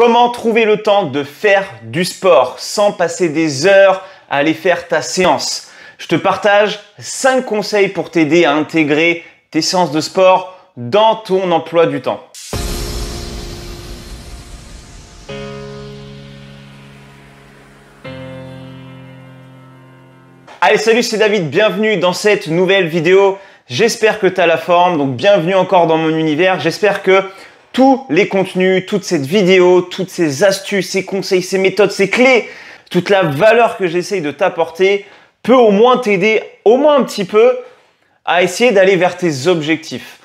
Comment trouver le temps de faire du sport sans passer des heures à aller faire ta séance? Je te partage 5 conseils pour t'aider à intégrer tes séances de sport dans ton emploi du temps. Allez, salut, c'est David, bienvenue dans cette nouvelle vidéo. J'espère que tu as la forme, donc bienvenue encore dans mon univers. J'espère que tous les contenus, toute cette vidéo, toutes ces astuces, ces conseils, ces méthodes, ces clés, toute la valeur que j'essaye de t'apporter peut au moins t'aider, au moins un petit peu, à essayer d'aller vers tes objectifs.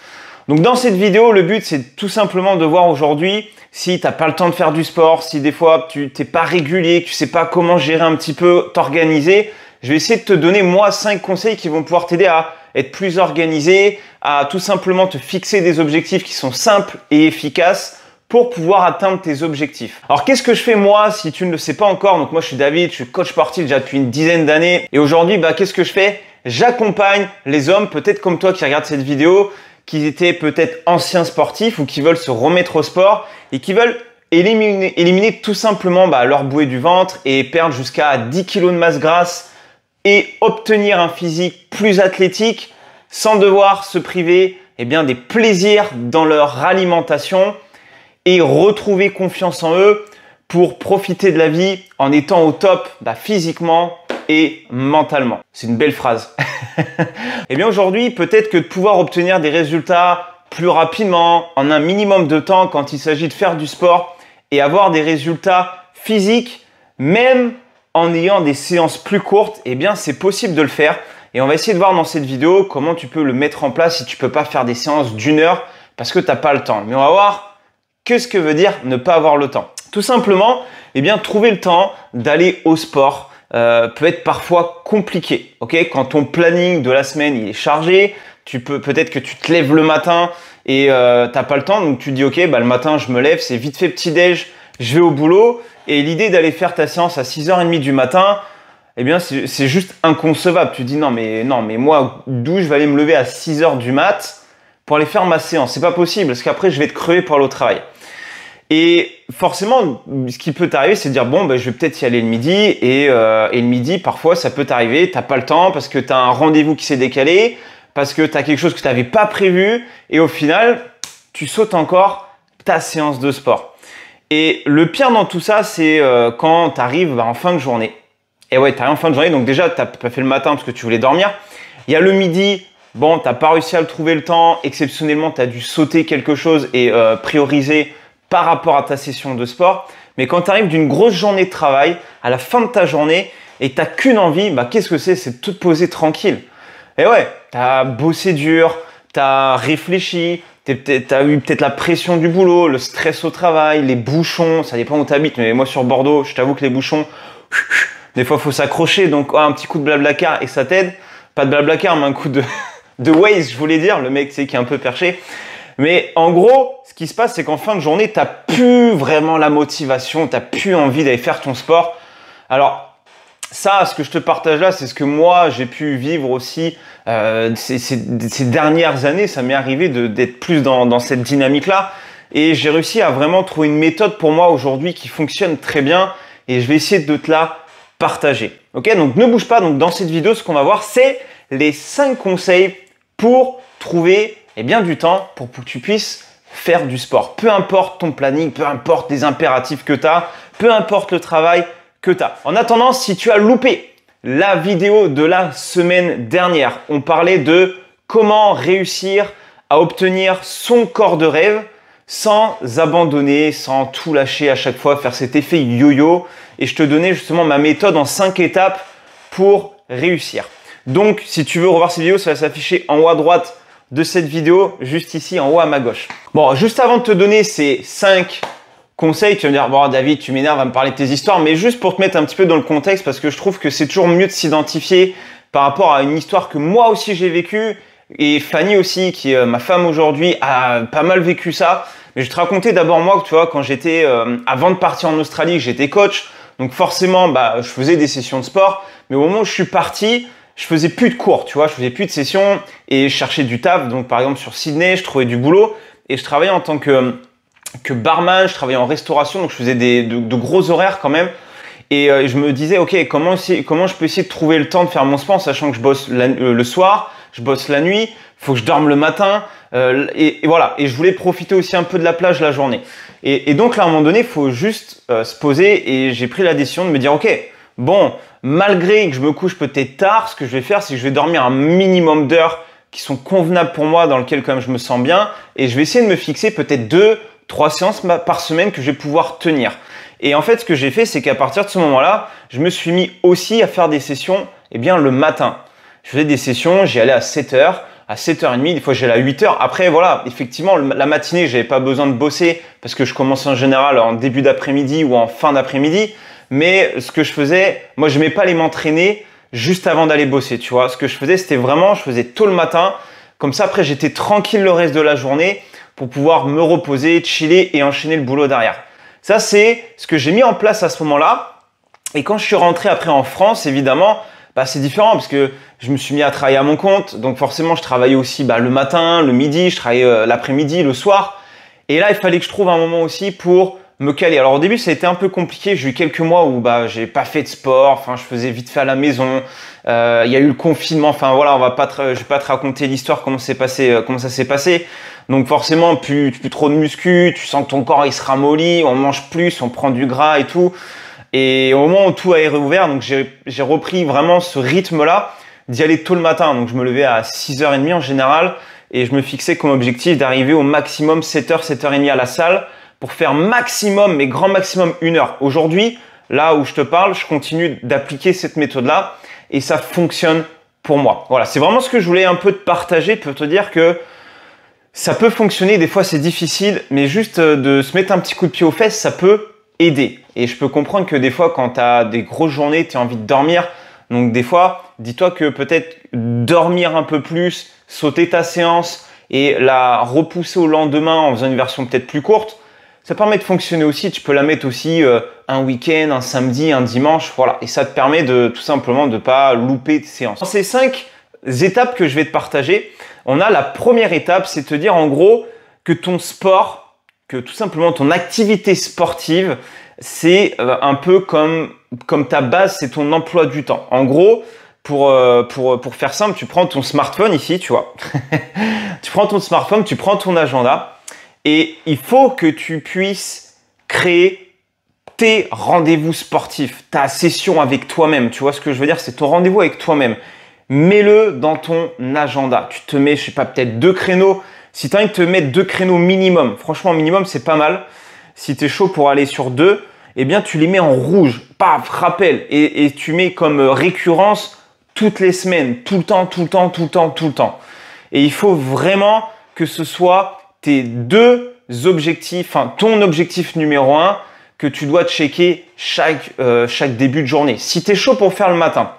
Donc dans cette vidéo, le but c'est tout simplement de voir aujourd'hui si tu n'as pas le temps de faire du sport, si des fois tu n'es pas régulier, que tu ne sais pas comment gérer un petit peu, t'organiser. Je vais essayer de te donner moi 5 conseils qui vont pouvoir t'aider à être plus organisé, à tout simplement te fixer des objectifs qui sont simples et efficaces pour pouvoir atteindre tes objectifs. Alors qu'est-ce que je fais moi si tu ne le sais pas encore? Donc moi je suis David, je suis coach sportif déjà depuis une dizaine d'années et aujourd'hui qu'est-ce que je fais? J'accompagne les hommes peut-être comme toi qui regardent cette vidéo, qui étaient peut-être anciens sportifs ou qui veulent se remettre au sport et qui veulent éliminer tout simplement leur bouée du ventre et perdre jusqu'à 10 kg de masse grasse et obtenir un physique plus athlétique sans devoir se priver des plaisirs dans leur alimentation et retrouver confiance en eux pour profiter de la vie en étant au top physiquement et mentalement. C'est une belle phrase. Et bien aujourd'hui, peut-être que de pouvoir obtenir des résultats plus rapidement, en un minimum de temps quand il s'agit de faire du sport et avoir des résultats physiques, même en ayant des séances plus courtes, c'est possible de le faire. Et on va essayer de voir dans cette vidéo comment tu peux le mettre en place si tu ne peux pas faire des séances d'1 heure parce que tu n'as pas le temps. Mais on va voir qu'est-ce que veut dire ne pas avoir le temps. Tout simplement, trouver le temps d'aller au sport peut être parfois compliqué. Quand ton planning de la semaine il est chargé, peut-être que tu te lèves le matin et tu n'as pas le temps. Donc tu te dis le matin je me lève, c'est vite fait petit-déj, je vais au boulot. Et l'idée d'aller faire ta séance à 6h30 du matin, c'est juste inconcevable. Tu te dis non mais moi, d'où je vais aller me lever à 6h du mat pour aller faire ma séance? C'est pas possible parce qu'après, je vais te crever pour aller au travail. Et forcément, ce qui peut t'arriver, c'est de dire je vais peut-être y aller le midi. Et le midi, parfois, ça peut t'arriver, t'as pas le temps parce que tu as un rendez-vous qui s'est décalé, parce que tu as quelque chose que tu n'avais pas prévu. Et au final, tu sautes encore ta séance de sport. Et le pire dans tout ça, c'est quand tu arrives en fin de journée. Et ouais, tu arrives en fin de journée, donc déjà, tu n'as pas fait le matin parce que tu voulais dormir. Il y a le midi, tu n'as pas réussi à le trouver le temps. Exceptionnellement, tu as dû sauter quelque chose et prioriser par rapport à ta session de sport. Mais quand tu arrives d'une grosse journée de travail, à la fin de ta journée, et tu n'as qu'une envie, qu'est-ce que c'est? C'est de te poser tranquille. Et ouais, tu as bossé dur, tu as réfléchi, tu as eu peut-être la pression du boulot, le stress au travail, les bouchons, ça dépend où tu habites, mais moi sur Bordeaux, je t'avoue que les bouchons, des fois il faut s'accrocher, donc un petit coup de blablacar et ça t'aide. Pas de blablacar, mais un coup de Waze, je voulais dire, le mec qui est un peu perché. Mais en gros, ce qui se passe, c'est qu'en fin de journée, tu n'as plus vraiment la motivation, tu n'as plus envie d'aller faire ton sport. Alors, ça, ce que je te partage là, c'est ce que moi, j'ai pu vivre aussi ces dernières années. Ça m'est arrivé d'être plus dans cette dynamique-là. Et j'ai réussi à vraiment trouver une méthode pour moi aujourd'hui qui fonctionne très bien. Et je vais essayer de te la partager. Donc ne bouge pas. Donc dans cette vidéo, ce qu'on va voir, c'est les 5 conseils pour trouver du temps pour que tu puisses faire du sport. Peu importe ton planning, peu importe les impératifs que tu as, peu importe le travail que tu as. En attendant, si tu as loupé la vidéo de la semaine dernière, on parlait de comment réussir à obtenir son corps de rêve sans abandonner, sans tout lâcher à chaque fois, faire cet effet yo-yo. Et je te donnais justement ma méthode en 5 étapes pour réussir. Donc, si tu veux revoir cette vidéo, ça va s'afficher en haut à droite de cette vidéo, juste ici en haut à ma gauche. Bon, juste avant de te donner ces 5 conseils, tu vas me dire, bon David, tu m'énerves à me parler de tes histoires, mais juste pour te mettre un petit peu dans le contexte, parce que je trouve que c'est toujours mieux de s'identifier par rapport à une histoire que moi aussi j'ai vécue, et Fanny aussi, qui est ma femme aujourd'hui, a pas mal vécu ça. Mais je vais te raconter d'abord moi, tu vois, quand j'étais, avant de partir en Australie, j'étais coach, donc forcément, je faisais des sessions de sport, mais au moment où je suis parti, je faisais plus de cours, tu vois, je faisais plus de sessions et je cherchais du taf. Donc par exemple sur Sydney, je trouvais du boulot et je travaillais en tant que que barman, je travaillais en restauration, donc je faisais de gros horaires quand même. Et je me disais, ok, comment je peux essayer de trouver le temps de faire mon sport, sachant que je bosse le soir, je bosse la nuit, faut que je dorme le matin, et voilà. Et je voulais profiter aussi un peu de la plage la journée. Et donc là, à un moment donné, il faut juste se poser, et j'ai pris la décision de me dire, ok, bon, malgré que je me couche peut-être tard, ce que je vais faire, c'est que je vais dormir un minimum d'heures qui sont convenables pour moi, dans lequel quand même je me sens bien, et je vais essayer de me fixer peut-être 2-3 séances par semaine que je vais pouvoir tenir. Et en fait, ce que j'ai fait, c'est qu'à partir de ce moment-là, je me suis mis aussi à faire des sessions le matin. Je faisais des sessions, j'y allais à 7h, à 7h30, des fois j'allais à 8h. Après, voilà, effectivement, la matinée, j'avais pas besoin de bosser parce que je commence en général en début d'après-midi ou en fin d'après-midi. Mais ce que je faisais, moi, je n'aimais pas aller m'entraîner juste avant d'aller bosser, tu vois. Ce que je faisais, c'était vraiment, je faisais tôt le matin. Comme ça, après, j'étais tranquille le reste de la journée pour pouvoir me reposer, chiller et enchaîner le boulot derrière. Ça, c'est ce que j'ai mis en place à ce moment-là. Et quand je suis rentré après en France, évidemment, c'est différent parce que je me suis mis à travailler à mon compte. Donc forcément, je travaillais aussi le matin, le midi, je travaillais l'après-midi, le soir. Et là, il fallait que je trouve un moment aussi pour me caler. Alors au début, ça a été un peu compliqué. J'ai eu quelques mois où j'ai pas fait de sport. Enfin, je faisais vite fait à la maison. Il y a eu le confinement. Enfin voilà, je vais pas te raconter l'histoire comment ça s'est passé. Donc forcément, plus trop de muscu, tu sens que ton corps il se ramollit, on mange plus, on prend du gras et tout. Et au moment où tout a réouvert, donc j'ai repris vraiment ce rythme-là d'y aller tôt le matin. Donc je me levais à 6h30 en général et je me fixais comme objectif d'arriver au maximum 7h, 7h30 à la salle pour faire maximum, mais grand maximum 1 heure. Aujourd'hui, là où je te parle, je continue d'appliquer cette méthode-là et ça fonctionne pour moi. Voilà, c'est vraiment ce que je voulais un peu te partager pour te dire que ça peut fonctionner, des fois c'est difficile, mais juste de se mettre un petit coup de pied aux fesses, ça peut aider. Et je peux comprendre que des fois, quand tu as des grosses journées, tu as envie de dormir. Donc des fois, dis-toi que peut-être dormir un peu plus, sauter ta séance et la repousser au lendemain en faisant une version peut-être plus courte, ça permet de fonctionner aussi. Tu peux la mettre aussi un week-end, un samedi, un dimanche, voilà. Et ça te permet de tout simplement de ne pas louper tes séances. Dans ces 5 étapes que je vais te partager, on a la première étape, c'est te dire en gros que ton sport, que tout simplement ton activité sportive, c'est un peu comme ta base, c'est ton emploi du temps. En gros, pour faire simple, tu prends ton smartphone ici, tu vois. Tu prends ton smartphone, tu prends ton agenda et il faut que tu puisses créer tes rendez-vous sportifs, ta session avec toi-même. Tu vois ce que je veux dire? C'est ton rendez-vous avec toi-même. Mets-le dans ton agenda. Tu te mets, je sais pas, peut-être 2 créneaux. Si tu as envie de te mettre 2 créneaux minimum, franchement minimum c'est pas mal. Si tu es chaud pour aller sur 2, eh bien tu les mets en rouge. Paf, rappel. Et tu mets comme récurrence toutes les semaines, tout le temps, tout le temps, tout le temps, tout le temps. Et il faut vraiment que ce soit tes 2 objectifs, enfin ton objectif numéro 1 que tu dois checker chaque début de journée. Si tu es chaud pour faire le matin,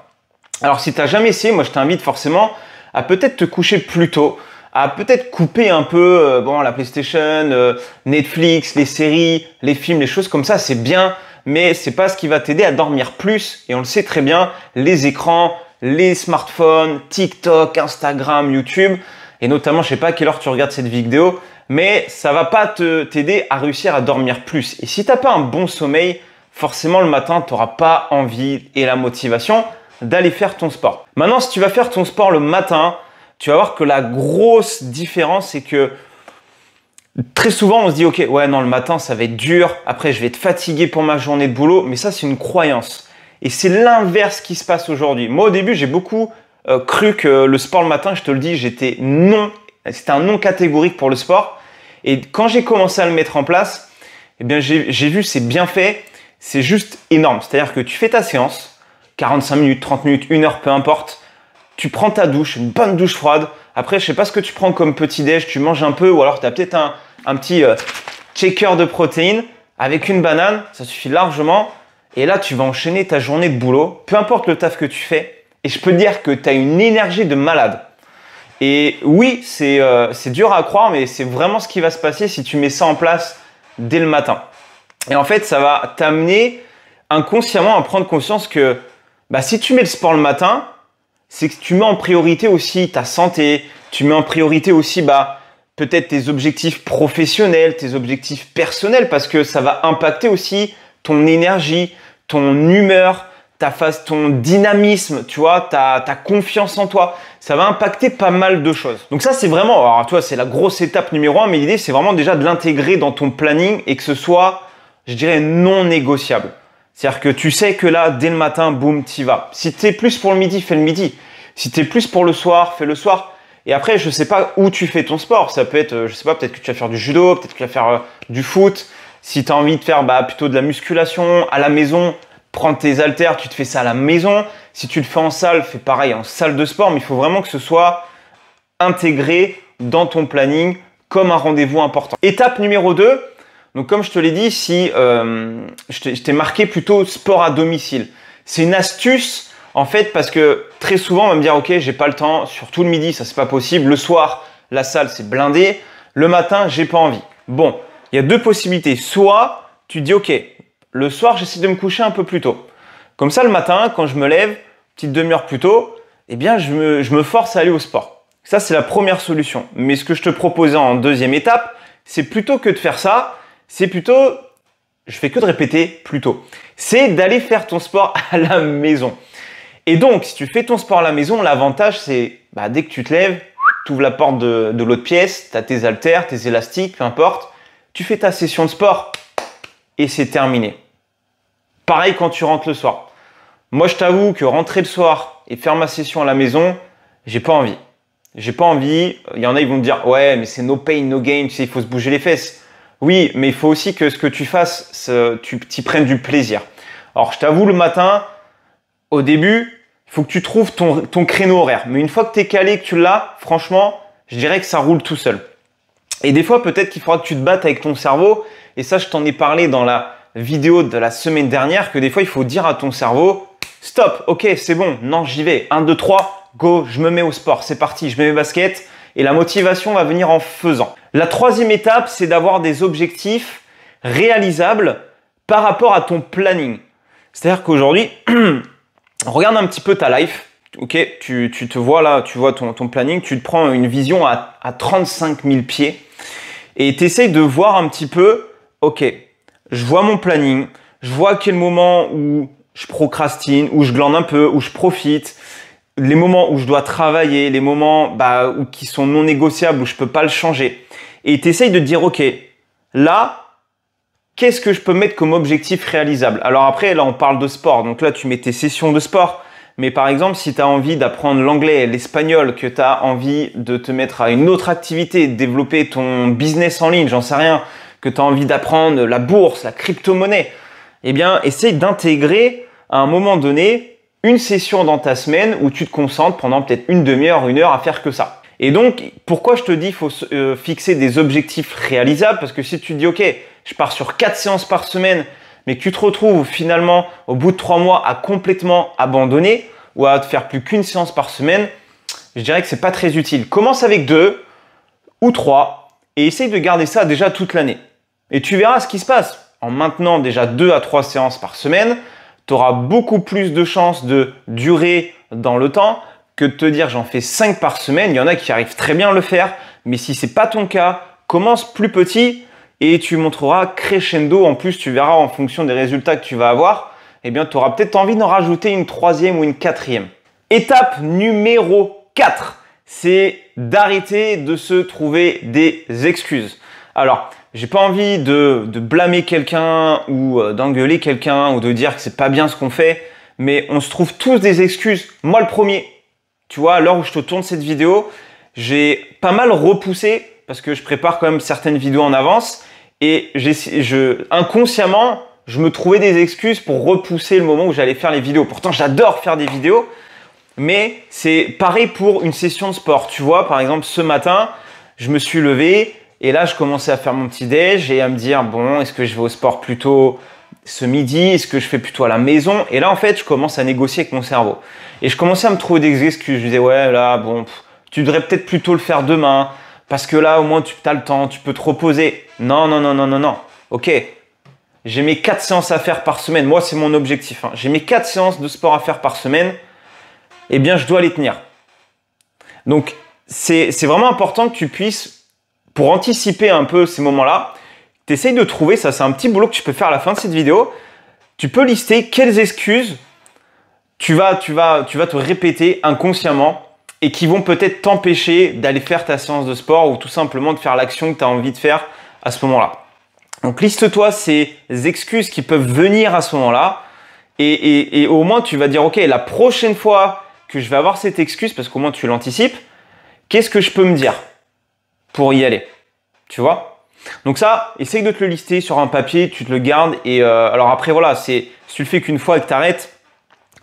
alors si tu n'as jamais essayé, moi je t'invite forcément à peut-être te coucher plus tôt, à peut-être couper un peu la PlayStation, Netflix, les séries, les films, les choses comme ça, c'est bien, mais c'est pas ce qui va t'aider à dormir plus. Et on le sait très bien, les écrans, les smartphones, TikTok, Instagram, YouTube, et notamment, je sais pas à quelle heure tu regardes cette vidéo, mais ça va pas t'aider à réussir à dormir plus. Et si tu n'as pas un bon sommeil, forcément le matin, tu n'auras pas envie et la motivation d'aller faire ton sport. Maintenant, si tu vas faire ton sport le matin, tu vas voir que la grosse différence, c'est que très souvent, on se dit, ok, ouais, non, le matin, ça va être dur. Après, je vais être fatigué pour ma journée de boulot. Mais ça, c'est une croyance. Et c'est l'inverse qui se passe aujourd'hui. Moi, au début, j'ai beaucoup cru que le sport le matin, je te le dis, c'était un non catégorique pour le sport. Et quand j'ai commencé à le mettre en place, eh bien, j'ai vu ses bienfaits. C'est juste énorme. C'est-à-dire que tu fais ta séance, 45 minutes, 30 minutes, 1 heure, peu importe. Tu prends ta douche, une bonne douche froide. Après, je sais pas ce que tu prends comme petit-déj, tu manges un peu ou alors tu as peut-être un petit shaker de protéines avec une banane, ça suffit largement. Et là, tu vas enchaîner ta journée de boulot, peu importe le taf que tu fais. Et je peux te dire que tu as une énergie de malade. Et oui, c'est dur à croire, mais c'est vraiment ce qui va se passer si tu mets ça en place dès le matin. Et en fait, ça va t'amener inconsciemment à prendre conscience que si tu mets le sport le matin, c'est que tu mets en priorité aussi ta santé, tu mets en priorité aussi peut-être tes objectifs professionnels, tes objectifs personnels, parce que ça va impacter aussi ton énergie, ton humeur, ton dynamisme, tu vois, ta confiance en toi. Ça va impacter pas mal de choses. Donc ça, c'est vraiment, alors tu vois, c'est la grosse étape numéro 1, mais l'idée, c'est vraiment déjà de l'intégrer dans ton planning et que ce soit, je dirais, non négociable. C'est-à-dire que tu sais que là, dès le matin, boum, t'y vas. Si tu es plus pour le midi, fais le midi. Si tu es plus pour le soir, fais le soir. Et après, je sais pas où tu fais ton sport. Ça peut être, je sais pas, peut-être que tu vas faire du judo, peut-être que tu vas faire du foot. Si tu as envie de faire plutôt de la musculation à la maison, prends tes haltères, tu te fais ça à la maison. Si tu le fais en salle, fais pareil en salle de sport. Mais il faut vraiment que ce soit intégré dans ton planning comme un rendez-vous important. Étape numéro 2. Donc comme je te l'ai dit, si je t'ai marqué plutôt sport à domicile. C'est une astuce en fait parce que très souvent on va me dire ok, j'ai pas le temps, surtout le midi, ça c'est pas possible. Le soir, la salle c'est blindé. Le matin, j'ai pas envie. Bon, il y a deux possibilités. Soit tu dis ok, le soir j'essaie de me coucher un peu plus tôt. Comme ça le matin, quand je me lève, petite demi-heure plus tôt, eh bien je me force à aller au sport. Ça c'est la première solution. Mais ce que je te proposais en deuxième étape, c'est plutôt que de faire ça, c'est plutôt, je fais que de répéter plutôt, c'est d'aller faire ton sport à la maison. Et donc, si tu fais ton sport à la maison, l'avantage c'est, dès que tu te lèves, tu ouvres la porte de l'autre pièce, tu as tes haltères, tes élastiques, peu importe, tu fais ta session de sport et c'est terminé. Pareil quand tu rentres le soir. Moi, je t'avoue que rentrer le soir et faire ma session à la maison, j'ai pas envie. J'ai pas envie. Il y en a, ils vont me dire, ouais, mais c'est no pain, no gain, tu sais, il faut se bouger les fesses. Oui, mais il faut aussi que ce que tu fasses, tu t'y prennes du plaisir. Alors, je t'avoue, le matin, au début, il faut que tu trouves ton créneau horaire. Mais une fois que tu es calé, que tu l'as, franchement, je dirais que ça roule tout seul. Et des fois, peut-être qu'il faudra que tu te battes avec ton cerveau. Et ça, je t'en ai parlé dans la vidéo de la semaine dernière, que des fois, il faut dire à ton cerveau, stop, ok, c'est bon, non, j'y vais. 1, 2, 3, go, je me mets au sport, c'est parti, je mets mes baskets. Et la motivation va venir en faisant. La troisième étape, c'est d'avoir des objectifs réalisables par rapport à ton planning. C'est-à-dire qu'aujourd'hui, regarde un petit peu ta life. Ok, tu te vois là, tu vois ton planning, tu te prends une vision à 35 000 pieds et tu essayes de voir un petit peu, ok, je vois mon planning, je vois à quel moment où je procrastine, où je glande un peu, où je profite, les moments où je dois travailler, les moments qui sont non négociables, où je peux pas le changer. Et tu essayes de te dire, ok, là, qu'est-ce que je peux mettre comme objectif réalisable? Alors après, là, on parle de sport. Donc là, tu mets tes sessions de sport. Mais par exemple, si tu as envie d'apprendre l'anglais, l'espagnol, que tu as envie de te mettre à une autre activité, de développer ton business en ligne, j'en sais rien, que tu as envie d'apprendre la bourse, la crypto-monnaie, eh bien, essaye d'intégrer à un moment donné une session dans ta semaine où tu te concentres pendant peut-être une demi-heure, 1 heure à faire que ça. Et donc, pourquoi je te dis qu'il faut fixer des objectifs réalisables? Parce que si tu te dis, ok, je pars sur 4 séances par semaine, mais que tu te retrouves finalement au bout de 3 mois à complètement abandonner ou à te faire plus qu'une séance par semaine, je dirais que c'est pas très utile. Commence avec 2 ou 3 et essaye de garder ça déjà toute l'année. Et tu verras ce qui se passe. En maintenant déjà 2 à 3 séances par semaine, tu auras beaucoup plus de chances de durer dans le temps que de te dire j'en fais 5 par semaine. Il y en a qui arrivent très bien à le faire, mais si c'est pas ton cas, commence plus petit et tu montreras crescendo. En plus, tu verras en fonction des résultats que tu vas avoir, eh bien, tu auras peut-être envie d'en rajouter une 3e ou une 4e. Étape numéro 4, c'est d'arrêter de se trouver des excuses. Alors, j'ai pas envie de blâmer quelqu'un ou d'engueuler quelqu'un ou de dire que c'est pas bien ce qu'on fait, mais on se trouve tous des excuses. Moi, le premier, tu vois, à l'heure où je te tourne cette vidéo, j'ai pas mal repoussé parce que je prépare quand même certaines vidéos en avance et inconsciemment, je me trouvais des excuses pour repousser le moment où j'allais faire les vidéos. Pourtant, j'adore faire des vidéos, mais c'est pareil pour une session de sport. Tu vois, par exemple, ce matin, je me suis levé et là, je commençais à faire mon petit déj et à me dire, bon, est-ce que je vais au sport plutôt ce midi? Est-ce que je fais plutôt à la maison? Et là, en fait, je commence à négocier avec mon cerveau. Et je commençais à me trouver des excuses. Je disais, ouais, là, bon, tu devrais peut-être plutôt le faire demain parce que là, au moins, tu as le temps, tu peux te reposer. Non, non, non, non, non, non. Ok, j'ai mes 4 séances à faire par semaine. Moi, c'est mon objectif. Hein. J'ai mes 4 séances de sport à faire par semaine. Eh bien, je dois les tenir. Donc, c'est vraiment important que tu puisses pour anticiper un peu ces moments-là, tu essayes de trouver, ça c'est un petit boulot que tu peux faire à la fin de cette vidéo, tu peux lister quelles excuses tu vas te répéter inconsciemment et qui vont peut-être t'empêcher d'aller faire ta séance de sport ou tout simplement de faire l'action que tu as envie de faire à ce moment-là. Donc liste-toi ces excuses qui peuvent venir à ce moment-là et au moins tu vas dire ok, la prochaine fois que je vais avoir cette excuse, parce qu'au moins tu l'anticipes, qu'est-ce que je peux me dire pour y aller? Tu vois? Donc ça, essaye de te le lister sur un papier, tu te le gardes et alors après voilà, si tu le fais qu'une fois et que tu arrêtes,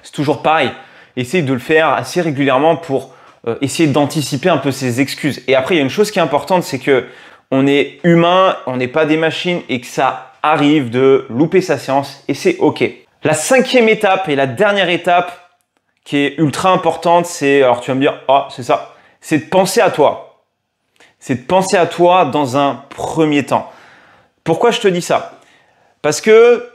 c'est toujours pareil. Essaye de le faire assez régulièrement pour essayer d'anticiper un peu ces excuses. Et après, il y a une chose qui est importante, c'est que on est humain, on n'est pas des machines et que ça arrive de louper sa séance et c'est ok. La 5e étape et la dernière étape qui est ultra importante, c'est, alors tu vas me dire, ah, c'est ça, c'est de penser à toi. C'est de penser à toi dans un premier temps. Pourquoi je te dis ça? Parce que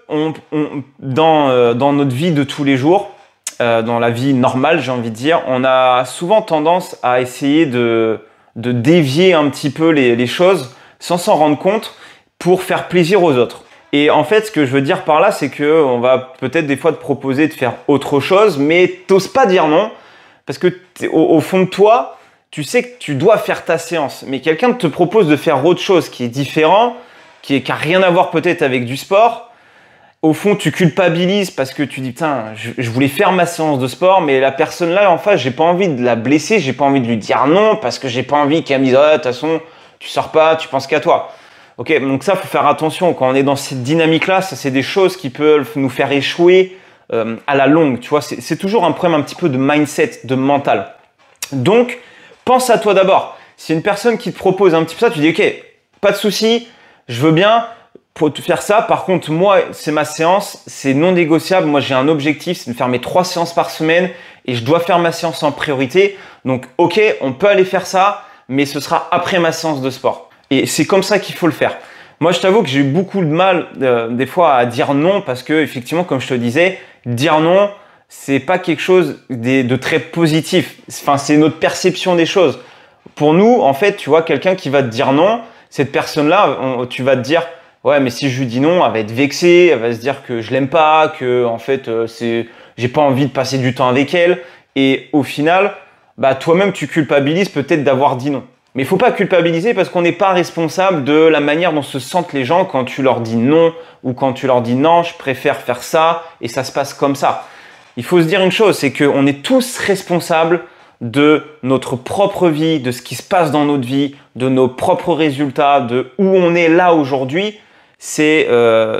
dans notre vie de tous les jours, dans la vie normale, j'ai envie de dire, on a souvent tendance à essayer de dévier un petit peu les choses sans s'en rendre compte pour faire plaisir aux autres. Et en fait, ce que je veux dire par là, c'est que on va peut-être des fois te proposer de faire autre chose, mais t'oses pas dire non parce que au fond de toi, tu sais que tu dois faire ta séance. Mais quelqu'un te propose de faire autre chose qui est différent, qui a rien à voir peut-être avec du sport. Au fond, tu culpabilises parce que tu dis putain, je voulais faire ma séance de sport, mais la personne là en face, j'ai pas envie de la blesser, j'ai pas envie de lui dire non parce que j'ai pas envie qu'elle me dise ah, de toute façon, tu sors pas, tu penses qu'à toi. Ok, donc ça, faut faire attention quand on est dans cette dynamique-là. Ça, c'est des choses qui peuvent nous faire échouer à la longue. Tu vois, c'est toujours un problème un petit peu de mindset, de mental. Donc, pense à toi d'abord. Si une personne qui te propose un petit peu ça, tu dis ok, pas de souci, je veux bien. Pour te faire ça, par contre, moi, c'est ma séance, c'est non négociable. Moi, j'ai un objectif, c'est de faire mes 3 séances par semaine et je dois faire ma séance en priorité. Donc, ok, on peut aller faire ça, mais ce sera après ma séance de sport. Et c'est comme ça qu'il faut le faire. Moi, je t'avoue que j'ai eu beaucoup de mal des fois à dire non parce que, effectivement, comme je te disais, dire non, c'est pas quelque chose de très positif. Enfin, c'est notre perception des choses. Pour nous, en fait, tu vois, quelqu'un qui va te dire non, cette personne-là, tu vas te dire ouais, mais si je lui dis non, elle va être vexée, elle va se dire que je l'aime pas, que en fait, j'ai pas envie de passer du temps avec elle. Et au final, bah toi-même, tu culpabilises peut-être d'avoir dit non. Mais il faut pas culpabiliser parce qu'on n'est pas responsable de la manière dont se sentent les gens quand tu leur dis non ou quand tu leur dis non, je préfère faire ça et ça se passe comme ça. Il faut se dire une chose, c'est qu'on est tous responsables de notre propre vie, de ce qui se passe dans notre vie, de nos propres résultats, de où on est là aujourd'hui. C'est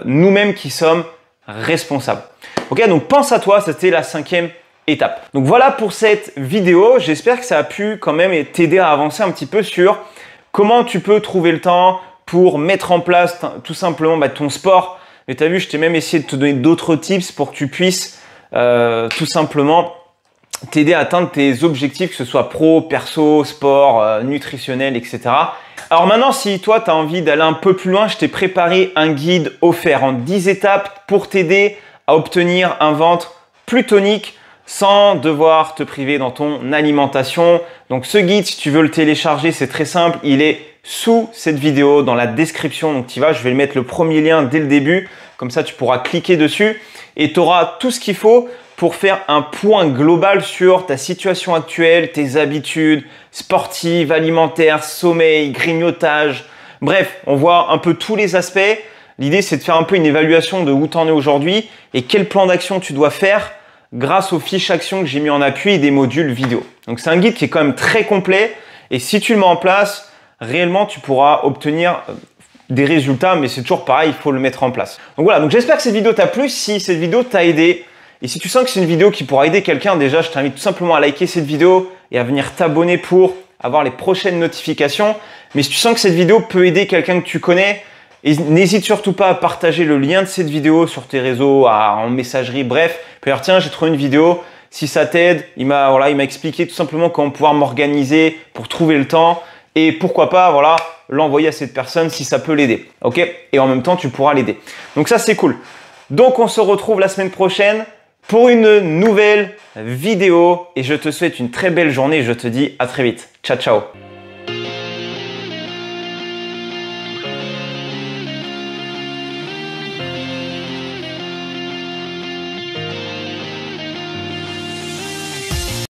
nous-mêmes qui sommes responsables. Ok, donc pense à toi, c'était la 5e étape. Donc voilà pour cette vidéo. J'espère que ça a pu quand même t'aider à avancer un petit peu sur comment tu peux trouver le temps pour mettre en place tout simplement ton sport. Mais tu as vu, je t'ai même essayé de te donner d'autres tips pour que tu puisses tout simplement t'aider à atteindre tes objectifs, que ce soit pro, perso, sport, nutritionnel, etc. Alors maintenant, si toi, tu as envie d'aller un peu plus loin, je t'ai préparé un guide offert en 10 étapes pour t'aider à obtenir un ventre plus tonique sans devoir te priver dans ton alimentation. Donc ce guide, si tu veux le télécharger, c'est très simple. Il est sous cette vidéo, dans la description. Donc tu vas, je vais le mettre le premier lien dès le début. Comme ça, tu pourras cliquer dessus et tu auras tout ce qu'il faut pour faire un point global sur ta situation actuelle, tes habitudes sportives, alimentaires, sommeil, grignotage. Bref, on voit un peu tous les aspects. L'idée, c'est de faire un peu une évaluation de où tu en es aujourd'hui et quel plan d'action tu dois faire grâce aux fiches actions que j'ai mis en appui et des modules vidéo. Donc, c'est un guide qui est quand même très complet et si tu le mets en place, réellement, tu pourras obtenir des résultats, mais c'est toujours pareil, il faut le mettre en place. Donc voilà, donc j'espère que cette vidéo t'a plu. Si cette vidéo t'a aidé, et si tu sens que c'est une vidéo qui pourra aider quelqu'un, déjà, je t'invite tout simplement à liker cette vidéo et à venir t'abonner pour avoir les prochaines notifications. Mais si tu sens que cette vidéo peut aider quelqu'un que tu connais, n'hésite surtout pas à partager le lien de cette vidéo sur tes réseaux, en messagerie, bref. Puis alors, tiens, j'ai trouvé une vidéo, si ça t'aide, il m'a expliqué tout simplement comment pouvoir m'organiser pour trouver le temps et pourquoi pas, voilà, l'envoyer à cette personne si ça peut l'aider. Ok? Et en même temps, tu pourras l'aider. Donc ça, c'est cool. Donc, on se retrouve la semaine prochaine pour une nouvelle vidéo et je te souhaite une très belle journée et je te dis à très vite. Ciao, ciao.